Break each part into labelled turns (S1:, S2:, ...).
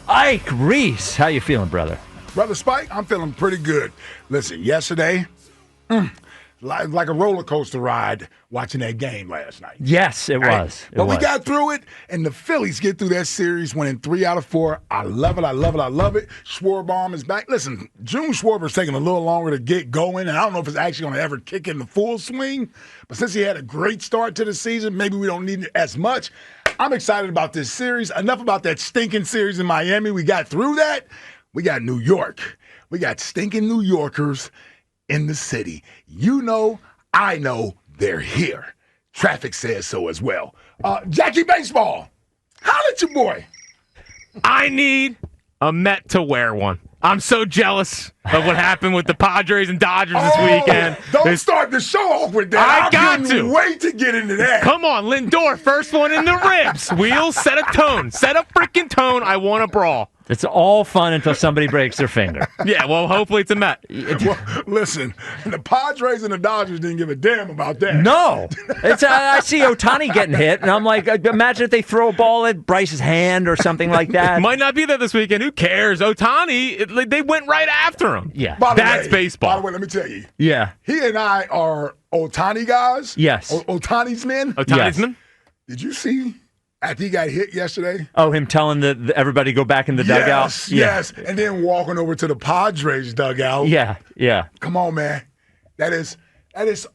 S1: Ike Reese, how you feeling, brother?
S2: Brother Spike, I'm feeling pretty good. Listen, yesterday, like a roller coaster ride watching that game last night.
S1: Yes, it was.
S2: But we got through it, and the Phillies get through that series winning 3 out of 4. I love it. I love it. I love it. Schwarber is back. Listen, June Schwarber's taking a little longer to get going, and I don't know if it's actually going to ever kick in the full swing. But since he had a great start to the season, maybe we don't need it as much. I'm excited about this series. Enough about that stinking series in Miami. We got through that. We got New York. We got stinking New Yorkers in the city. You know, I know they're here. Traffic says so as well. Jackie Baseball, holla at your boy.
S3: I need a Met to wear one. I'm so jealous of what happened with the Padres and Dodgers this weekend.
S2: Don't start the show off with that. I couldn't wait to get into that.
S3: Come on, Lindor, first one in the ribs. Wheels, set a tone. Set a freaking tone. I want a brawl.
S1: It's all fun until somebody breaks their finger.
S3: Yeah, well, hopefully it's a Met.
S2: Well, listen, the Padres and the Dodgers didn't give a damn about that.
S1: No. I see Ohtani getting hit, and I'm like, imagine if they throw a ball at Bryce's hand or something like that.
S3: Might not be there this weekend. Who cares? Ohtani, they went right after him.
S1: Yeah.
S3: That's baseball.
S2: By the way, let me tell you.
S1: Yeah.
S2: He and I are Ohtani guys.
S1: Yes.
S2: Ohtani's men.
S3: Ohtani's men?
S2: Did you see after he got hit yesterday?
S1: Oh, him telling everybody go back in the dugout?
S2: Yes. And then walking over to the Padres dugout.
S1: Yeah.
S2: Come on, man. That is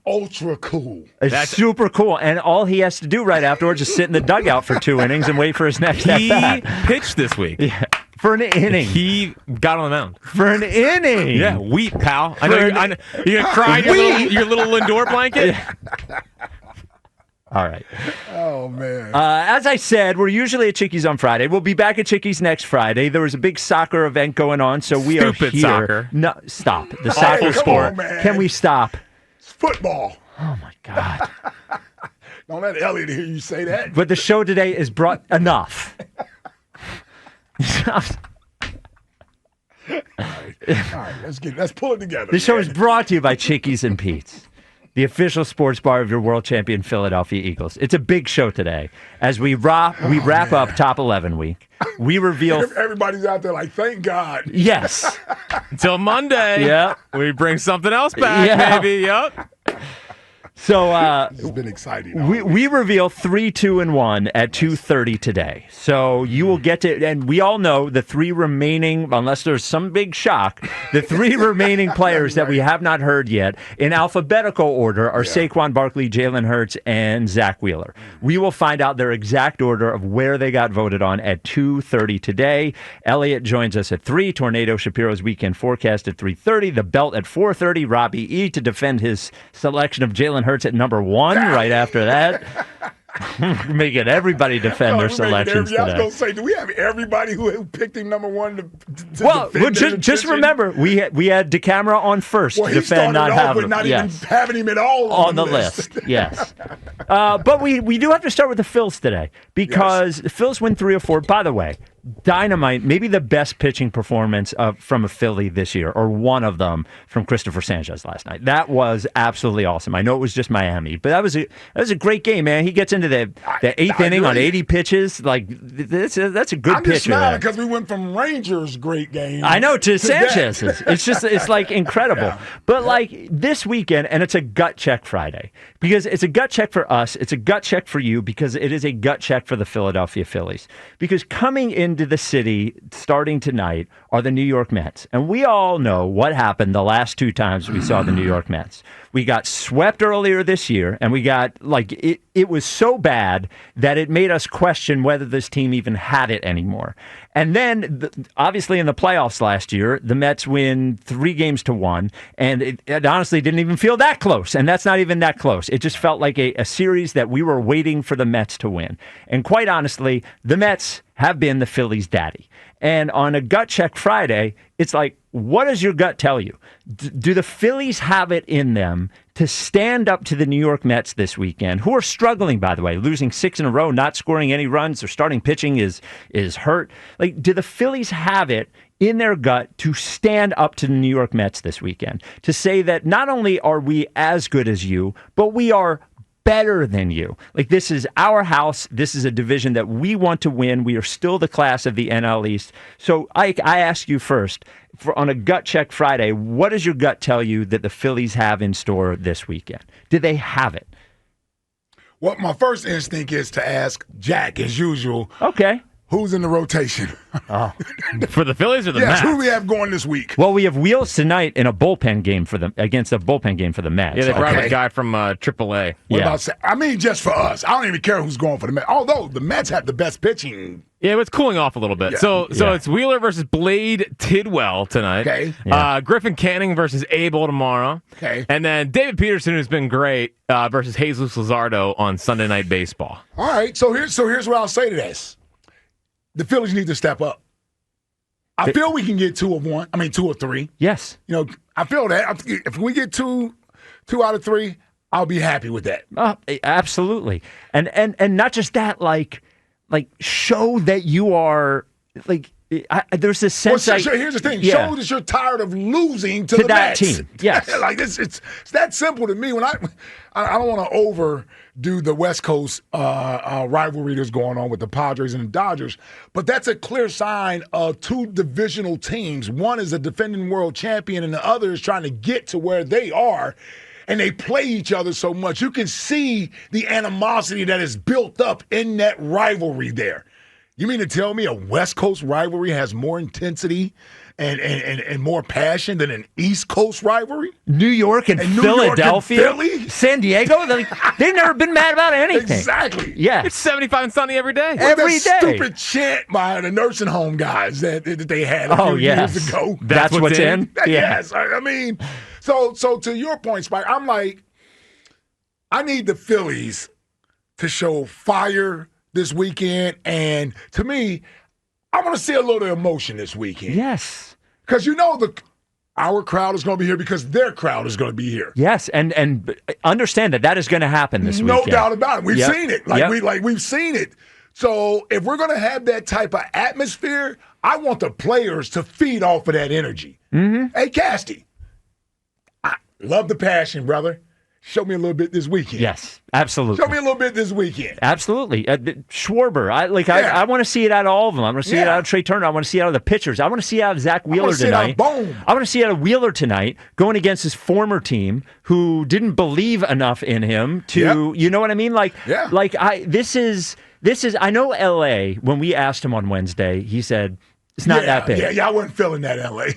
S2: ultra cool.
S1: That's super cool. And all he has to do right afterwards is sit in the dugout for 2 innings and wait for his next at-bat.
S3: He pitched this week.
S1: Yeah. For an inning.
S3: He got on the mound.
S1: For an inning.
S3: Yeah, weep, pal. I know you're going to cry in your little Lindor blanket?
S1: Yeah. All right.
S2: Oh, man.
S1: As I said, we're usually at Chickies on Friday. We'll be back at Chickies next Friday. There was a big soccer event going on, so we are here.
S3: Stupid soccer.
S1: No, stop. The soccer sport.
S2: On,
S1: Can we stop?
S2: It's football.
S1: Oh, my God.
S2: Don't let Elliot hear you say that.
S1: But the show today is brought enough.
S2: All right, let's pull it together.
S1: The show is brought to you by Chickies and Pete's, the official sports bar of your world champion Philadelphia Eagles. It's a big show today. As we wrap up Top 11 week, we reveal...
S2: Everybody's out there like, thank God.
S1: Yes.
S3: Until Monday.
S1: Yeah.
S3: We bring something else back, maybe. Yep.
S1: So
S2: this has been exciting.
S1: We reveal 3, 2, and 1 at 2:30 today. So you will get to, and we all know the 3 remaining, unless there's some big shock, the 3 remaining players that we have not heard yet in alphabetical order are Saquon Barkley, Jalen Hurts, and Zach Wheeler. We will find out their exact order of where they got voted on at 2:30 today. Elliot joins us at 3. Tornado Shapiro's weekend forecast at 3:30. The Belt at 4:30. Robbie E. to defend his selection of Jalen Hurts at number 1 right after that. Making everybody defend their selections today.
S2: I was going to say, do we have everybody who picked him number 1 to
S1: well,
S2: defend
S1: just remember, we had DeCamara on first to defend not having him.
S2: Even having him at all
S1: on the list. Yes. But we do have to start with the Phils today because the Phils win 3 or 4. By the way, dynamite, maybe the best pitching performance from a Philly this year, or one of them from Christopher Sanchez last night. That was absolutely awesome. I know it was just Miami, but that was a great game, man. He gets into the 8th inning on 80 pitches. Like that's a good
S2: I'm
S1: pitcher.
S2: Just smiling because we went from Rangers' great game.
S1: I know to Sanchez's. It's like incredible. Yeah. But like this weekend, and it's a gut check Friday because it's a gut check for us. It's a gut check for you because it is a gut check for the Philadelphia Phillies. Because coming into the city starting tonight are the New York Mets. And we all know what happened the last 2 times we saw the New York Mets. We got swept earlier this year, and we got, it was so bad that it made us question whether this team even had it anymore. And then, obviously, in the playoffs last year, the Mets win 3-1, and it honestly didn't even feel that close. And that's not even that close. It just felt like a series that we were waiting for the Mets to win. And quite honestly, the Mets have been the Phillies' daddy. And on a gut check Friday, it's like, what does your gut tell you? Do the Phillies have it in them to stand up to the New York Mets this weekend, who are struggling, by the way, losing 6 in a row, not scoring any runs? Their starting pitching is hurt. Like, do the Phillies have it in their gut to stand up to the New York Mets this weekend, to say that not only are we as good as you, but we are better than you. Like, this is our house. This is a division that we want to win. We are still the class of the NL East. So I ask you first, on a gut check Friday, what does your gut tell you that the Phillies have in store this weekend? Do they have it?
S2: Well, my first instinct is to ask Jack, as usual.
S1: Okay.
S2: Who's in the rotation?
S1: Oh.
S3: For the Phillies or the
S2: Yes,
S3: Mets?
S2: who do we have going this week?
S1: Well, we have Wheels tonight in a bullpen game against a bullpen game for the Mets.
S3: Yeah, they brought
S2: Okay.
S3: a guy from AAA.
S2: What about, I mean, just for us. I don't even care who's going for the Mets. Although the Mets have the best pitching.
S3: Yeah, it's cooling off a little bit.
S2: Yeah.
S3: So it's Wheeler versus Blade Tidwell tonight.
S2: Okay.
S1: Yeah.
S3: Griffin Canning versus Abel tomorrow.
S2: Okay.
S3: And then David Peterson, who's been great, versus Jesus Luzardo on Sunday Night Baseball.
S2: All right, so here's what I'll say to this. The Phillies need to step up. I feel we can get 2 of 3.
S1: Yes.
S2: You know, I feel that. If we get two out of 3, I'll be happy with that.
S1: Absolutely. And not just that, like show that you are, like, there's this sense.
S2: Well, here's the thing.
S1: Yeah.
S2: Show that you're tired of losing to the
S1: that
S2: Mets.
S1: team. Yes.
S2: Like it's that simple to me. When I don't want to overdo the West Coast rivalry that's going on with the Padres and the Dodgers, but that's a clear sign of 2 divisional teams. One is a defending world champion, and the other is trying to get to where they are. And they play each other so much. You can see the animosity that is built up in that rivalry there. You mean to tell me a West Coast rivalry has more intensity and more passion than an East Coast rivalry?
S1: New York and
S2: New York and
S1: Philadelphia,
S2: Philly?
S1: San Diego, they've never been mad about anything.
S2: Exactly.
S1: Yeah.
S3: It's 75 and sunny every day.
S1: Every
S2: that
S1: day.
S2: stupid chant by the nursing home guys that they had a few years ago.
S1: That's what's in? Yeah.
S2: Yes. I mean, so to your point, Spike, I'm like, I need the Phillies to show fire this weekend. And to me, I want to see a little emotion this weekend.
S1: Yes.
S2: Because our crowd is going to be here because their crowd is going to be here.
S1: Yes, and understand that is going to happen this weekend.
S2: No doubt about it. We've seen it.
S1: Yep.
S2: We've seen it. So if we're going to have that type of atmosphere, I want the players to feed off of that energy. Mm-hmm. Hey, Casty, I love the passion, brother. Show me a little bit this weekend.
S1: Yes, absolutely.
S2: Show me a little bit this weekend.
S1: Absolutely. Schwarber, I want to see it out of all of them. I want to see it out of Trey Turner. I want to see it out of the pitchers. I want to see it out of Zach Wheeler tonight.
S2: I
S1: want to see it out of Wheeler tonight going against his former team who didn't believe enough in him to, you know what I mean? This is, I know LA, when we asked him on Wednesday, he said, it's not that big.
S2: Yeah, I wasn't feeling that, LA.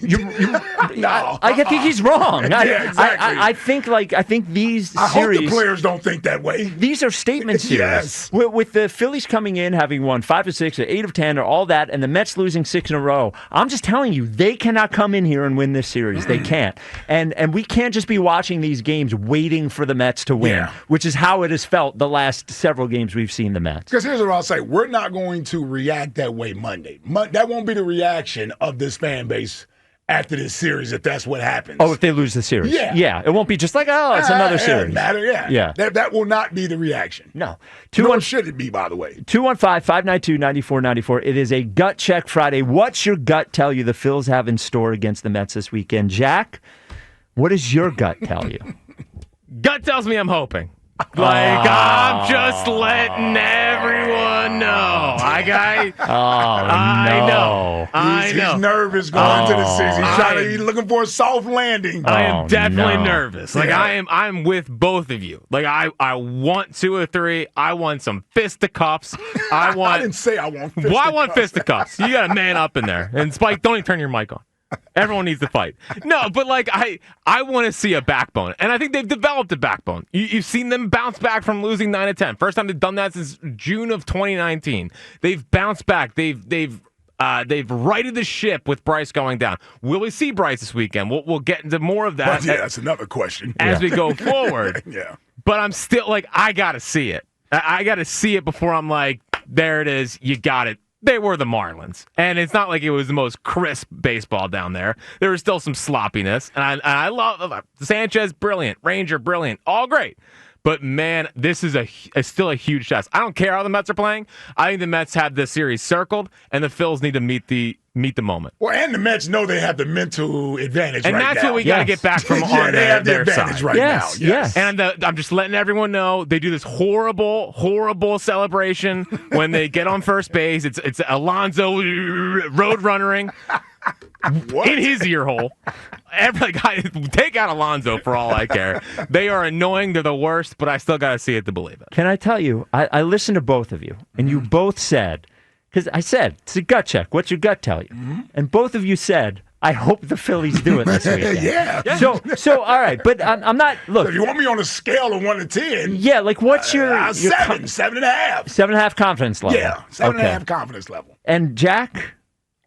S2: No.
S1: I think he's wrong.
S2: Yeah, exactly.
S1: I think these series.
S2: I hope the players don't think that way.
S1: These are statement series.
S2: Yes.
S1: With the Phillies coming in, having won 5 of 6, or 8 of 10, or all that, and the Mets losing 6 in a row. I'm just telling you, they cannot come in here and win this series. They can't. And we can't just be watching these games waiting for the Mets to win, which is how it has felt the last several games we've seen the Mets.
S2: Because here's what I'll say. We're not going to react that way Monday. That won't be the reaction of this fan base after this series if that's what happens.
S1: Oh, if they lose the series.
S2: Yeah.
S1: It won't be just like, oh, it's another series.
S2: It doesn't matter,
S1: Yeah.
S2: That will not be the reaction.
S1: No.
S2: Nor should it be, by the way.
S1: 215-592-9494. It is a gut check Friday. What's your gut tell you the Phils have in store against the Mets this weekend? Jack, what does your gut tell you?
S3: Gut tells me I'm hoping. I'm just letting everyone know. I know.
S2: He's nervous going into the season. He's looking for a soft landing.
S3: I am definitely nervous. I'm with both of you. I want 2 or 3. I want some fisticuffs. I didn't
S2: say I want fisticuffs.
S3: Well, I want fisticuffs. You got to man up in there. And Spike, don't even turn your mic on. Everyone needs to fight. No, but I want to see a backbone. And I think they've developed a backbone. You've seen them bounce back from losing 9 of 10. First time they've done that since June of 2019. They've bounced back. They've righted the ship with Bryce going down. Will we see Bryce this weekend? We'll get into more of that.
S2: Well, that's another question.
S3: As we go forward.
S2: Yeah.
S3: But I'm still I got to see it. I got to see it before I'm like, there it is. You got it. They were the Marlins. And it's not like it was the most crisp baseball down there. There was still some sloppiness. And I love Sanchez, brilliant. Ranger, brilliant. All great. But, man, this is still a huge test. I don't care how the Mets are playing. I think the Mets have this series circled, and the Phils need to meet the moment.
S2: Well, and the Mets know they have the mental advantage
S3: and
S2: right now.
S3: And that's what we got to get back from on
S2: they have the advantage
S3: side.
S2: right now.
S1: Yes.
S3: And I'm just letting everyone know they do this horrible, horrible celebration when they get on first base. It's Alonso road runnering in his ear hole. Every guy, take out Alonso for all I care. They are annoying. They're the worst, but I still got to see it to believe it.
S1: Can I tell you, I listened to both of you, and you both said, because I said, it's a gut check. What's your gut tell you? Mm-hmm. And both of you said, I hope the Phillies do it this weekend.
S2: Yeah.
S1: So all right, but I'm not. Look,
S2: if you want me on a scale of 1 to 10,
S1: yeah, like what's your
S2: 7.5,
S1: 7.5 confidence level?
S2: Yeah, 7.5 confidence level.
S1: And Jack,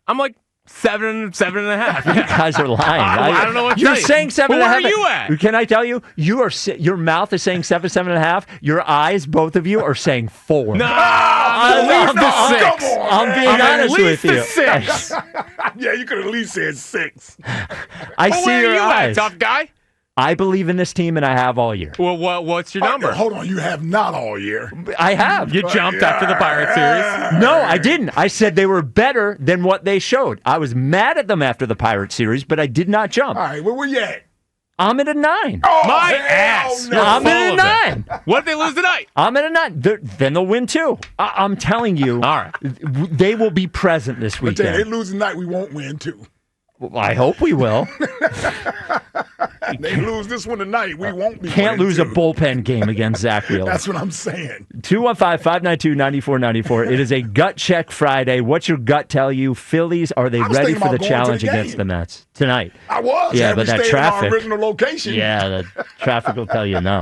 S3: I'm like 7.5.
S1: You guys are lying.
S3: I don't know what
S1: you're saying 7.5.
S3: Where are you at?
S1: Can I tell you? Your mouth is saying 7.5. Your eyes, both of you, are saying 4.
S3: No,
S1: I'm being honest with you.
S3: 6.
S2: Yeah, you could at least said 6.
S1: I see
S3: where
S1: your
S3: are you
S1: eyes.
S3: at, tough guy?
S1: I believe in this team, and I have all year.
S3: Well, what's your number?
S2: Hold on, you have not all year.
S1: I have.
S3: You jumped after the Pirate series?
S1: No, I didn't. I said they were better than what they showed. I was mad at them after the Pirate series, but I did not jump.
S2: All right, where were you at?
S1: I'm at a 9.
S2: Oh,
S3: my ass!
S2: No.
S1: I'm at a 9.
S3: What if they lose tonight?
S1: I'm at a 9. Then they'll win too. I'm telling you.
S3: All right.
S1: They will be present this
S2: But
S1: weekend.
S2: they lose tonight, we won't win too.
S1: Well, I hope we will.
S2: They lose this one tonight, we won't be.
S1: Can't lose
S2: too.
S1: a bullpen game against Zach Wheeler.
S2: That's what I'm saying.
S1: 215-592-9494. It is a gut check Friday. What's your gut tell you? Phillies, are they ready for the challenge against the Mets tonight?
S2: I was.
S1: Yeah, but that traffic.
S2: In our original location.
S1: Yeah, the traffic will tell you no.